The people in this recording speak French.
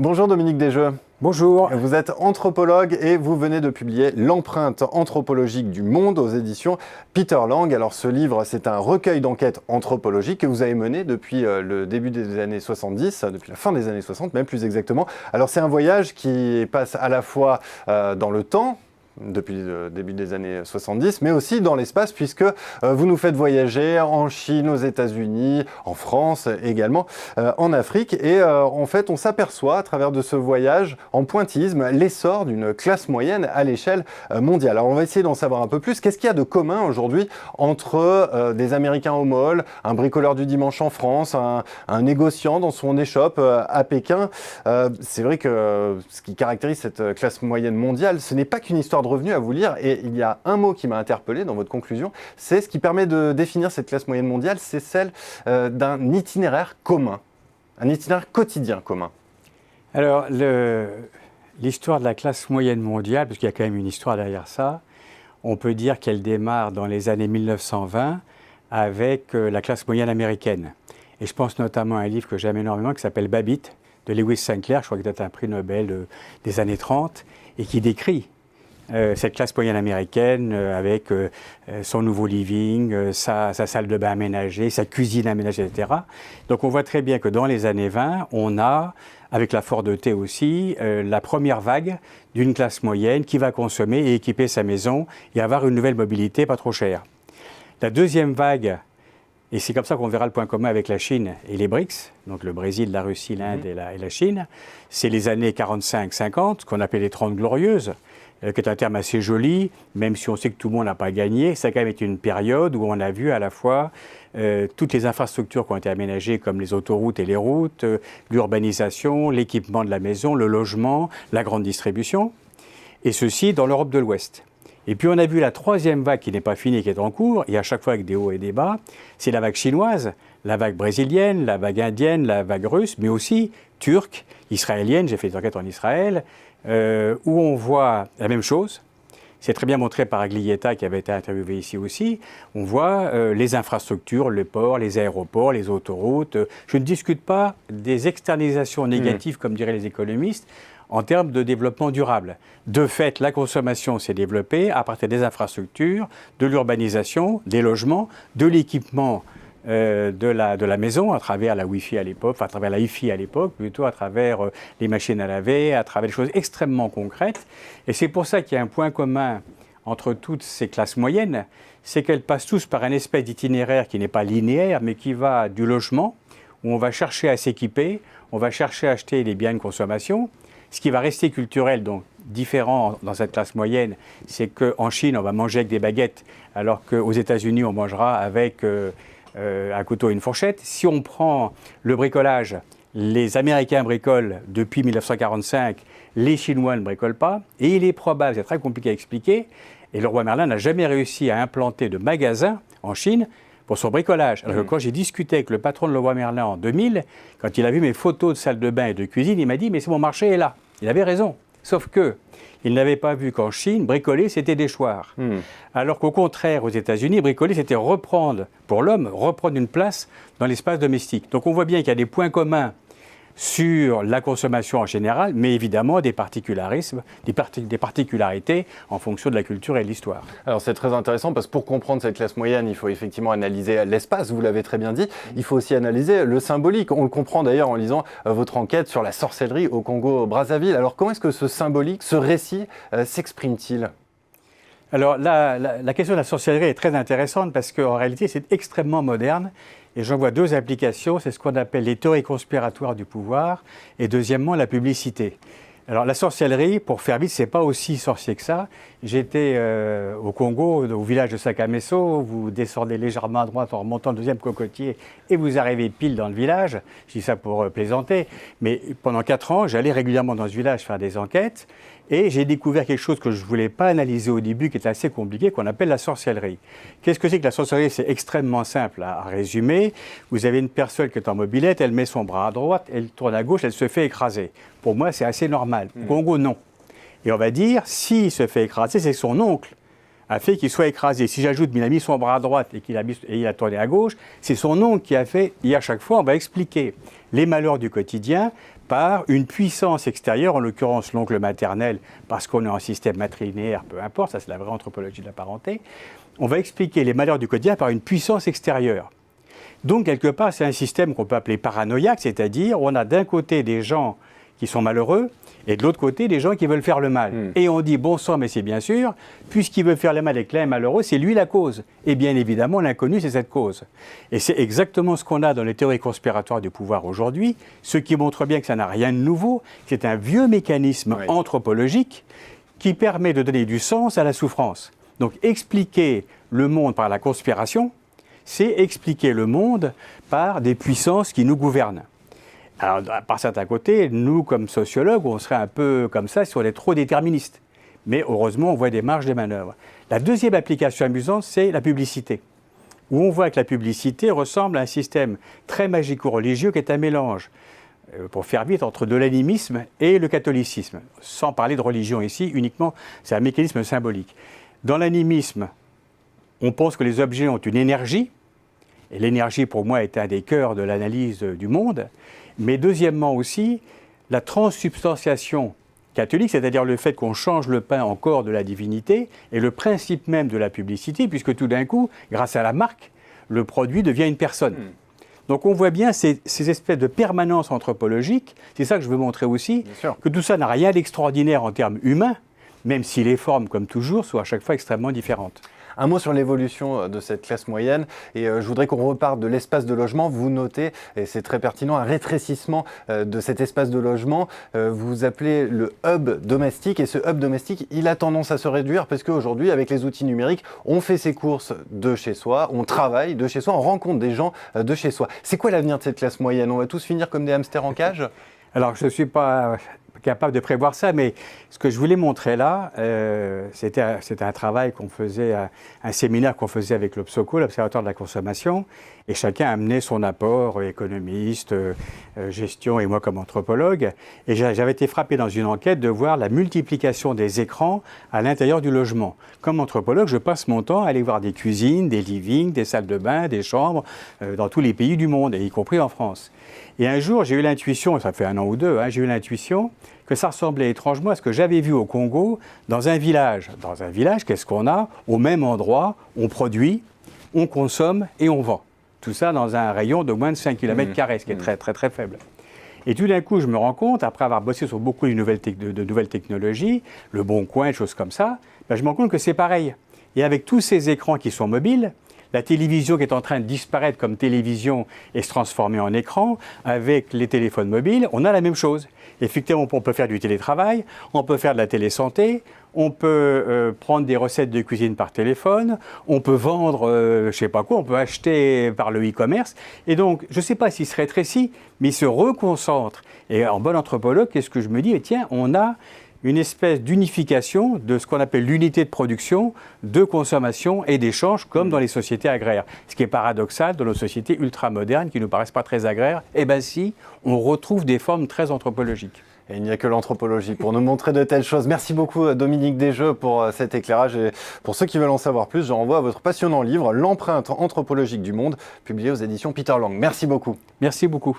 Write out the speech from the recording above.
Bonjour Dominique Desjeux. Bonjour. Vous êtes anthropologue et vous venez de publier L'empreinte anthropologique du monde aux éditions Peter Lang. Alors ce livre, c'est un recueil d'enquêtes anthropologiques que vous avez mené depuis le début des années 70, depuis la fin des années 60 même plus exactement. Alors c'est un voyage qui passe à la fois dans le temps, depuis le début des années 70, mais aussi dans l'espace, puisque vous nous faites voyager en Chine, aux États-Unis, en France également, en Afrique. Et en fait, on s'aperçoit à travers de ce voyage en pointillisme l'essor d'une classe moyenne à l'échelle mondiale. Alors on va essayer d'en savoir un peu plus. Qu'est-ce qu'il y a de commun aujourd'hui entre des Américains au mall, un bricoleur du dimanche en France, un négociant dans son échoppe à Pékin? C'est vrai que ce qui caractérise cette classe moyenne mondiale, ce n'est pas qu'une histoire de revenus à vous lire, et il y a un mot qui m'a interpellé dans votre conclusion, c'est ce qui permet de définir cette classe moyenne mondiale, c'est celle d'un itinéraire commun, un itinéraire quotidien commun. Alors, l'histoire de la classe moyenne mondiale, parce qu'il y a quand même une histoire derrière ça, on peut dire qu'elle démarre dans les années 1920 avec la classe moyenne américaine. Et je pense notamment à un livre que j'aime énormément qui s'appelle Babbitt, de Lewis Sinclair, je crois que c'est un prix Nobel des années 30, et qui décrit cette classe moyenne américaine avec son nouveau living, sa salle de bain aménagée, sa cuisine aménagée, etc. Donc on voit très bien que dans les années 20, on a, avec la Ford T aussi, la première vague d'une classe moyenne qui va consommer et équiper sa maison et avoir une nouvelle mobilité pas trop chère. La deuxième vague, et c'est comme ça qu'on verra le point commun avec la Chine et les BRICS, donc le Brésil, la Russie, l'Inde et la Chine, c'est les années 45-50, qu'on appelle les 30 glorieuses, qui est un terme assez joli, même si on sait que tout le monde n'a pas gagné. Ça a quand même été une période où on a vu à la fois toutes les infrastructures qui ont été aménagées, comme les autoroutes et les routes, l'urbanisation, l'équipement de la maison, le logement, la grande distribution, et ceci dans l'Europe de l'Ouest. Et puis on a vu la troisième vague qui n'est pas finie, qui est en cours, et à chaque fois avec des hauts et des bas, c'est la vague chinoise, la vague brésilienne, la vague indienne, la vague russe, mais aussi turque, israélienne, j'ai fait des enquêtes en Israël, où on voit la même chose. C'est très bien montré par Aglietta, qui avait été interviewé ici aussi. On voit les infrastructures, les ports, les aéroports, les autoroutes. Je ne discute pas des externalisations négatives, comme diraient les économistes, en termes de développement durable. De fait, la consommation s'est développée à partir des infrastructures, de l'urbanisation, des logements, de l'équipement de la maison, à travers la Wi-Fi à l'époque, enfin à travers la Hi-Fi à l'époque, plutôt à travers les machines à laver, à travers des choses extrêmement concrètes. Et c'est pour ça qu'il y a un point commun entre toutes ces classes moyennes, c'est qu'elles passent tous par un espèce d'itinéraire qui n'est pas linéaire, mais qui va du logement, où on va chercher à s'équiper, on va chercher à acheter des biens de consommation. Ce qui va rester culturel, donc différent dans cette classe moyenne, c'est qu'en Chine, on va manger avec des baguettes, alors qu'aux États-Unis, on mangera avec un couteau et une fourchette. Si on prend le bricolage, les Américains bricolent depuis 1945, les Chinois ne bricolent pas, et il est probable, c'est très compliqué à expliquer, et le roi Merlin n'a jamais réussi à implanter de magasin en Chine pour son bricolage. Alors que quand j'ai discuté avec le patron de Leroy Merlin en 2000, quand il a vu mes photos de salle de bain et de cuisine, il m'a dit « mais c'est mon marché est là ». Il avait raison. Sauf que il n'avait pas vu qu'en Chine, bricoler, c'était déchoir. Alors qu'au contraire, aux États-Unis, bricoler, c'était reprendre, pour l'homme, reprendre une place dans l'espace domestique. Donc on voit bien qu'il y a des points communs sur la consommation en général, mais évidemment des particularismes, des particularités en fonction de la culture et de l'histoire. Alors c'est très intéressant parce que pour comprendre cette classe moyenne, il faut effectivement analyser l'espace, vous l'avez très bien dit. Il faut aussi analyser le symbolique. On le comprend d'ailleurs en lisant votre enquête sur la sorcellerie au Congo-Brazzaville. Alors comment est-ce que ce symbolique, ce récit s'exprime-t-il ? Alors la question de la sorcellerie est très intéressante parce qu'en réalité c'est extrêmement moderne et j'en vois deux applications, c'est ce qu'on appelle les théories conspiratoires du pouvoir et deuxièmement la publicité. Alors la sorcellerie, pour faire vite, c'est pas aussi sorcier que ça. J'étais au Congo, au village de Sakameso, vous descendez légèrement à droite en remontant le deuxième cocotier et vous arrivez pile dans le village. Je dis ça pour plaisanter, mais pendant 4 ans, j'allais régulièrement dans ce village faire des enquêtes et j'ai découvert quelque chose que je ne voulais pas analyser au début, qui est assez compliqué, qu'on appelle la sorcellerie. Qu'est-ce que c'est que la sorcellerie? C'est extrêmement simple à résumer. Vous avez une personne qui est en mobilette, elle met son bras à droite, elle tourne à gauche, elle se fait écraser. Pour moi, c'est assez normal. Au Congo, non. Et on va dire, s'il se fait écraser, c'est que son oncle a fait qu'il soit écrasé. Si j'ajoute qu'il a mis son bras à droite et qu'il a tourné à gauche, c'est son oncle qui a fait. Et à chaque fois, on va expliquer les malheurs du quotidien par une puissance extérieure, en l'occurrence l'oncle maternel, parce qu'on est en système matrilinéaire, peu importe, ça c'est la vraie anthropologie de la parenté, on va expliquer les malheurs du quotidien par une puissance extérieure. Donc, quelque part, c'est un système qu'on peut appeler paranoïaque, c'est-à-dire on a d'un côté des gens qui sont malheureux et de l'autre côté des gens qui veulent faire le mal. Et on dit, bon sang, mais c'est bien sûr, puisqu'il veut faire le mal et que l'un est malheureux, c'est lui la cause. Et bien évidemment, l'inconnu, c'est cette cause. Et c'est exactement ce qu'on a dans les théories conspiratoires du pouvoir aujourd'hui, ce qui montre bien que ça n'a rien de nouveau, c'est un vieux mécanisme anthropologique qui permet de donner du sens à la souffrance. Donc, expliquer le monde par la conspiration, c'est expliquer le monde par des puissances qui nous gouvernent. Alors, par certains côtés, nous, comme sociologues, on serait un peu comme ça si on est trop déterministe. Mais heureusement, on voit des marges de manœuvre. La deuxième application amusante, c'est la publicité, où on voit que la publicité ressemble à un système très magico-religieux qui est un mélange, pour faire vite, entre de l'animisme et le catholicisme. Sans parler de religion ici, uniquement, c'est un mécanisme symbolique. Dans l'animisme, on pense que les objets ont une énergie, et l'énergie pour moi est un des cœurs de l'analyse du monde, mais deuxièmement aussi, la transsubstantiation catholique, c'est-à-dire le fait qu'on change le pain en corps de la divinité, est le principe même de la publicité, puisque tout d'un coup, grâce à la marque, le produit devient une personne. Donc on voit bien ces espèces de permanence anthropologique, c'est ça que je veux montrer aussi, que tout ça n'a rien d'extraordinaire en termes humains, même si les formes, comme toujours, sont à chaque fois extrêmement différentes. Un mot sur l'évolution de cette classe moyenne, et je voudrais qu'on reparte de l'espace de logement. Vous notez, et c'est très pertinent, un rétrécissement de cet espace de logement. Vous appelez le hub domestique, et ce hub domestique, il a tendance à se réduire, parce qu'aujourd'hui, avec les outils numériques, on fait ses courses de chez soi, on travaille de chez soi, on rencontre des gens de chez soi. C'est quoi l'avenir de cette classe moyenne? On va tous finir comme des hamsters en cage? Alors, je ne suis pas capable de prévoir ça, mais ce que je voulais montrer là, c'était un travail qu'on faisait, un séminaire qu'on faisait avec l'Obsoco, l'Observatoire de la consommation, et chacun amenait son apport, économiste, gestion et moi comme anthropologue, et j'avais été frappé dans une enquête de voir la multiplication des écrans à l'intérieur du logement. Comme anthropologue, je passe mon temps à aller voir des cuisines, des livings, des salles de bain, des chambres, dans tous les pays du monde, et y compris en France. Et un jour, j'ai eu l'intuition, ça fait 1 an ou 2, j'ai eu l'intuition que ça ressemblait étrangement à ce que j'avais vu au Congo dans un village. Dans un village, qu'est-ce qu'on a? Au même endroit, on produit, on consomme et on vend. Tout ça dans un rayon de moins de 5 km², ce qui est très, très, très faible. Et tout d'un coup, je me rends compte, après avoir bossé sur beaucoup de nouvelles technologies, le Bon Coin, des choses comme ça, je me rends compte que c'est pareil. Et avec tous ces écrans qui sont mobiles, la télévision qui est en train de disparaître comme télévision et se transformer en écran, avec les téléphones mobiles, on a la même chose. Effectivement, on peut faire du télétravail, on peut faire de la télésanté, on peut prendre des recettes de cuisine par téléphone, on peut vendre, je ne sais pas quoi, on peut acheter par le e-commerce. Et donc, je ne sais pas s'il se rétrécit, mais il se reconcentre. Et en bon anthropologue, qu'est-ce que je me dis? Tiens, on a une espèce d'unification de ce qu'on appelle l'unité de production, de consommation et d'échange, comme dans les sociétés agraires. Ce qui est paradoxal dans nos sociétés ultramodernes qui ne nous paraissent pas très agraires. Eh bien si, on retrouve des formes très anthropologiques. Et il n'y a que l'anthropologie pour nous montrer de telles choses. Merci beaucoup Dominique Desjeux pour cet éclairage. Et pour ceux qui veulent en savoir plus, je renvoie à votre passionnant livre, L'empreinte anthropologique du monde, publié aux éditions Peter Lang. Merci beaucoup. Merci beaucoup.